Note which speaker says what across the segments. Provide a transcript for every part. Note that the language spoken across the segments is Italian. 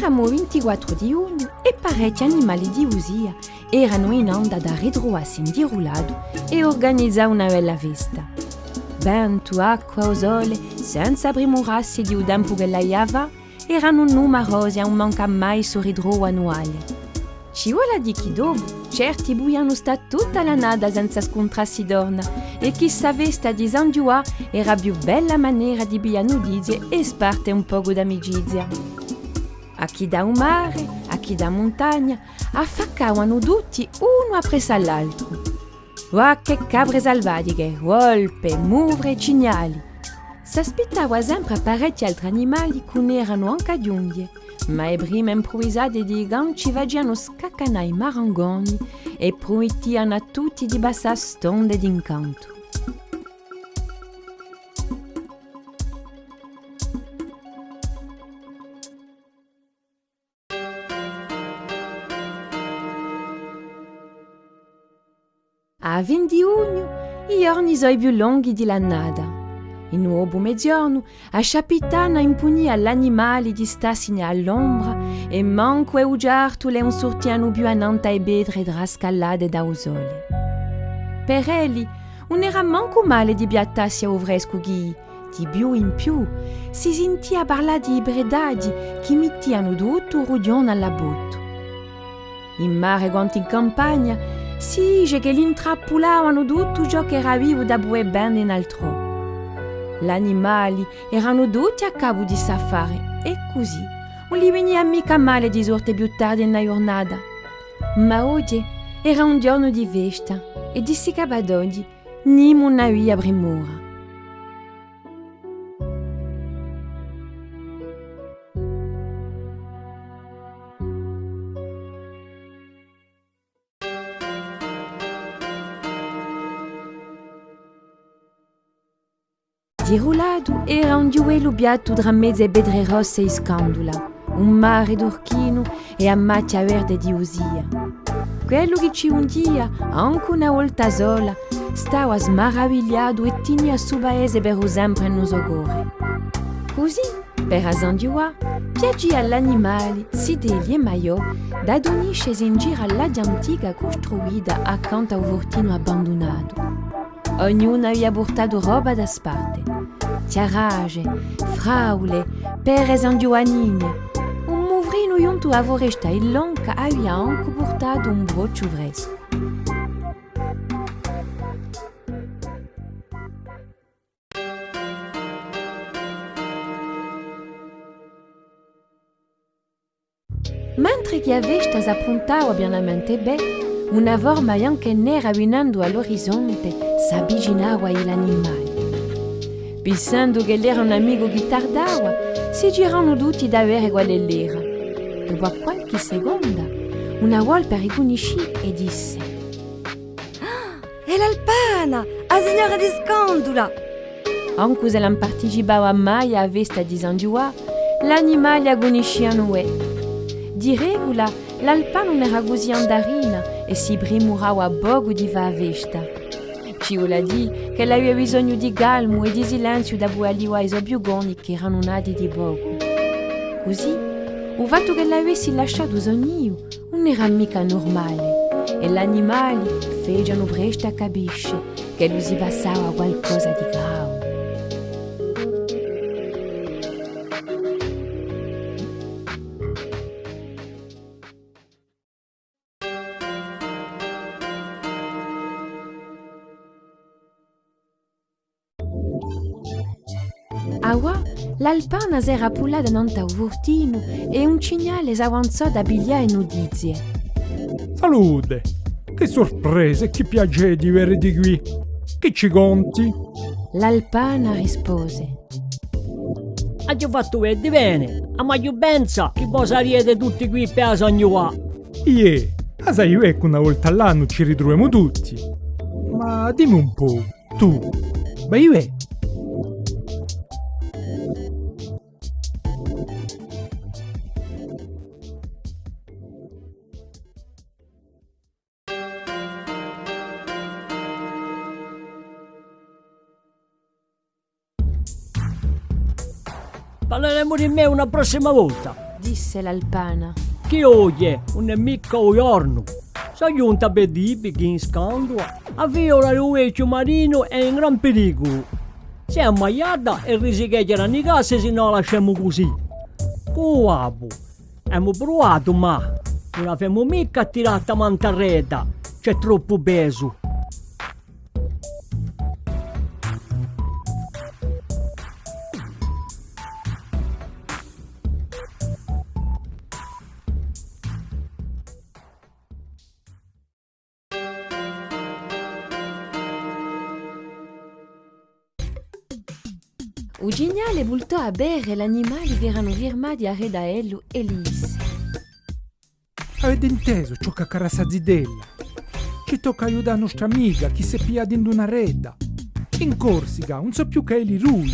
Speaker 1: Eramo 24 di giugno e parecchi animali di usia erano in onda da ritrovarsi in dirulato e organizzare una bella festa. Vento, acqua o sole, senza premurarsi di un tempo che laiava, erano numerosi e non manca mai sul ritrovo annuale. Ci vuole di chi dopo, certi buiano sta tutta la nada senza scontrarsi d'orna e chi sa festa di San Giua era più bella maniera di via nudizie e sparte un poco d'amicizia. A chi da un mare, a chi da montagna, affaccavano tutti uno appresso all'altro. Wow, che capre selvatiche, volpe, muvre e cignali. S'aspettava sempre parecchi altri animali che non erano anche giunti, ma le prime improvvisate di ganci facevano scaccanare i marangoni e promettevano a tutti di passare stonde d'incanto. A 20 giugno, i giorni sono più lunghi di l'annata. In nuovo mezzogiorno, a capitana impunì agli animali di starsi all'ombra e manco e ugiartule un sortiano più ananta e bedre tra scalate da sole. Per elli, non era manco male di piattarsi a fresco chi, di più in più, si sentia parlare di ibredaggi che mettiano tutto rugione alla botto. In mare quanto in campagna, si dice che li intrappolavano tutto ciò che era vivo da buie bene in altro. Gli animali erano tutti a capo di safari e così non gli veniva mica male di sorte più tardi nella giornata. Ma oggi era un giorno di festa e di sicabadoggi non aveva premura. Di rulato era un duello biato tra mezze bedre rosse e scandula, un mare d'orchino e a macchia verde di usia. Quello che ci un dia, anche una volta sola, stava smaravigliato e tinha su paese per sempre in soccorre. Così, per San Giua, piaggia agli animali, zideli e maiò, da ogni scese in giro all'adia antica costruita accanto a un fortino abbandonato. Ognuno aveva portato roba da sparte, tiarage, fraule, pere sangiuanine. Un muvrino giunto a foresta il lonca aveva anche portato un broccio fresco. Mentre che a festa s'appuntava pianamente bene, una forma bianca e nera venendo all'orizzonte s'avvicinava agli animali. Pensando che l'era un amico che tardava, si girano tutti da vedere qual era. Dopo qualche seconda, una volpe riconoscì e disse:
Speaker 2: È l'Alpana, la signora di Scandula!
Speaker 1: Anche se non partecipava mai a festa di San Giua, gli animali la conoscevano. Di regola, l'Alpana non era così andarina e si premurava poco di fare festa. Ci vuole dire che aveva bisogno di calmo e di silenzio da bualiwa ai suoi piugoni che erano nati di poco. Così, il fatto che l'avessi lasciato sogno non era mica normale e gli animali fecero presto a capire che lui si passava qualcosa di grave. Awa, l'Alpana si era pullata davanti a un fortino e un cignale si avanzò da pigliare notizie.
Speaker 3: Salute! Che sorpresa e che piacere di vedere di qui! Che ci conti?
Speaker 1: L'Alpana rispose:
Speaker 4: Hai fatto vedere bene, ma io penso che voi sarete tutti qui per San Giua.
Speaker 3: A sai che una volta all'anno ci ritroviamo tutti. Ma dimmi un po', tu, ma io
Speaker 4: Parleremo di me una prossima volta.
Speaker 1: disse l'alpana.
Speaker 4: Chi oye, non è mica un giorno. Sa giunta per dire che in scandua, a viola l'uecchio marino è in gran pericolo. Si è ammaiata e risigheggia la casa se no lasciamo così. Cuabo, abbiamo provato ma non abbiamo mica tirato a mantarreta, c'è troppo peso.
Speaker 1: Ugignale voltò a bere l'animale che erano firmati a Redaello e Lisse.
Speaker 3: Avete inteso ciò che carassa zidella? Ci tocca aiutare la nostra amica che si è pigliata in una reda. In Corsica non so più che è lui,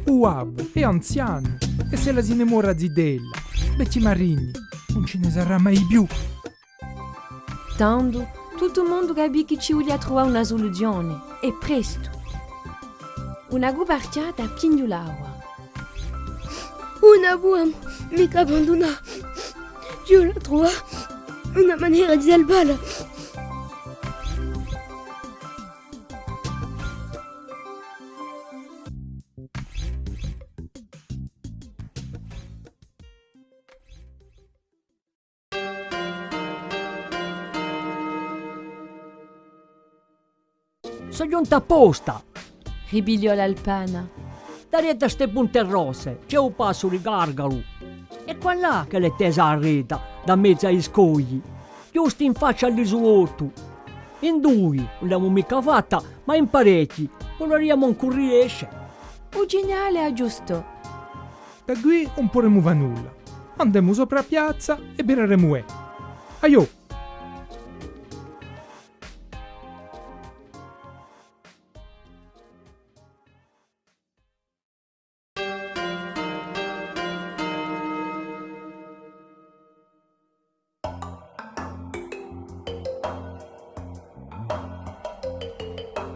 Speaker 3: uabo, è anziano, e se la si innamora zidella, becci marini, non ce ne sarà mai più.
Speaker 1: Tanto, tutto il mondo capì che ci voleva trovare una soluzione, e presto. Una gubarciata piena l'acqua.
Speaker 2: Una buona mica abbandona. Io la trovo una maniera di salvarla.
Speaker 4: Sono giunta apposta.
Speaker 1: Ribigliò l'alpana.
Speaker 4: Darete ste punte rosse, c'è un passo di gargalo. E qua là che l'è tesa a reta, da mezzo ai scogli, giusto in faccia all'isolotto. In due, non l'abbiamo mica fatta, ma in parecchi, coloriamo un riesce.
Speaker 1: Ugignale aggiustò.
Speaker 3: Da qui non potremo fare nulla. Andiamo sopra la piazza e berremo. Aio!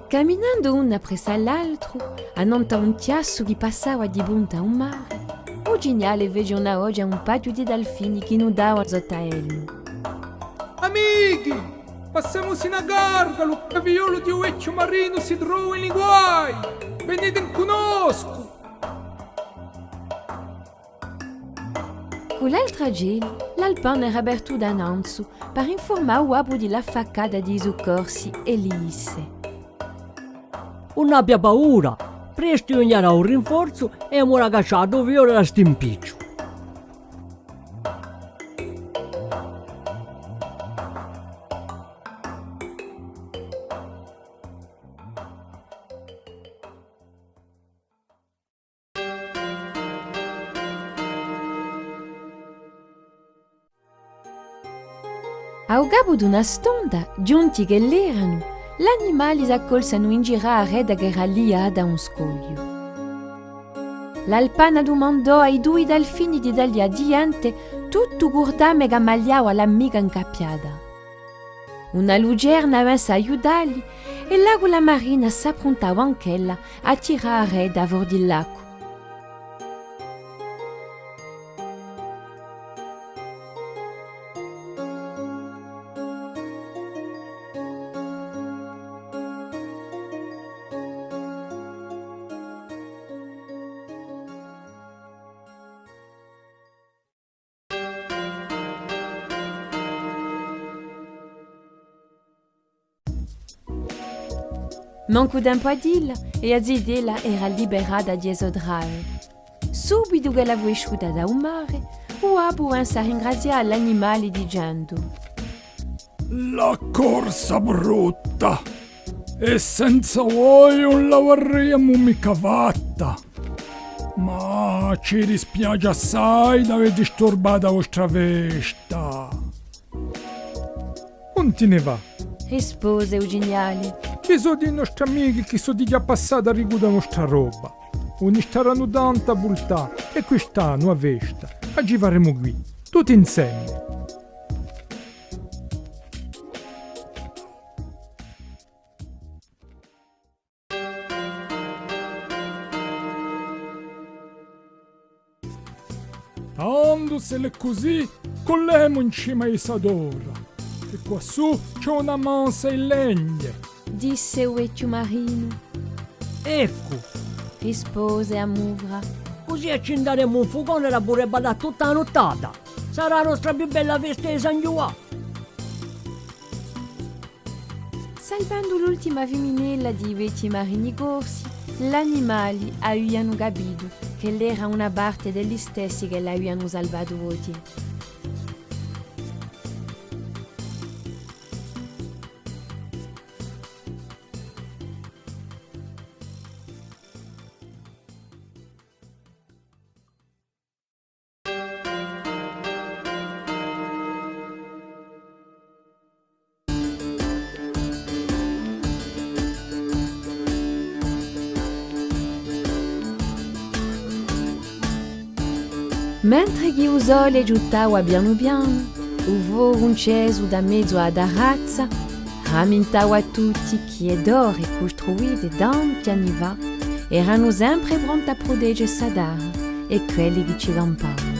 Speaker 1: Camminando uno appresso all'altro, annonta un chiasso che passava di punta a un mare, Ugignale vede una oggi un paio di delfini che nudavano sotto a elmo.
Speaker 3: Amici, passiamo in a Gargalo, che violo di uecchio marino si trova in guai. Venite in conosco.
Speaker 1: Con l'altra gelo, l'alpana era aperto da Nanzu per informare l'uomo della faccata di soccorsi e Lisse.
Speaker 4: Non abbia paura, presto ognerà un rinforzo e abbiamo ragacciato via la stimpiccio.
Speaker 1: A capo di una stonda, giunti che l'erano, gli animali si accolsano in giro a reda che era liata a un scoglio. L'alpana domandò ai due delfini di dargli adiante tutto guardame che magliava l'amica incappiata. Una lucerna aveva aiutarli e l'agola marina s'approntava anch'ella a tirare a reda a fuori dell'acqua. Manco tempo a dirla e a zidella era liberata di esodrare. Subito che l'avevo uscita da un mare, l'uomo a ringraziare gli animali dicendo:
Speaker 5: La corsa brutta! E senza voi non l'avremmo mica fatta! Ma ci dispiace assai di aver disturbato la vostra festa!
Speaker 3: Non te ne va.
Speaker 1: rispose Ugignale.
Speaker 3: Ci sono i nostri amici che sono già passati a riguardare la nostra roba. Non staranno tanta bultà e quest'anno a festa. Oggi faremo qui, tutti insieme.
Speaker 5: Quando se l'è così, collemo in cima ai Sadora. E quassù c'è una mansa in legno.
Speaker 1: disse o vecchio marino.
Speaker 4: Ecco,
Speaker 1: Rispose Amuvra.
Speaker 4: così accenderemo un fogone e la vorrebbe da tutta la nottata. Sarà la nostra più bella festa di San Giovanni.
Speaker 1: Salvando l'ultima viminella di vecchi marini corsi, gli animali avevano capito che l'era una parte degli stessi che l'avevano salvato oggi. Mentre che il sole giuttava piano piano, il volo acceso da mezzo alla razza rammentava tutti che le dore costruite tanti anni fa erano sempre pronte a proteggere Sadara e quelli che ci campavano.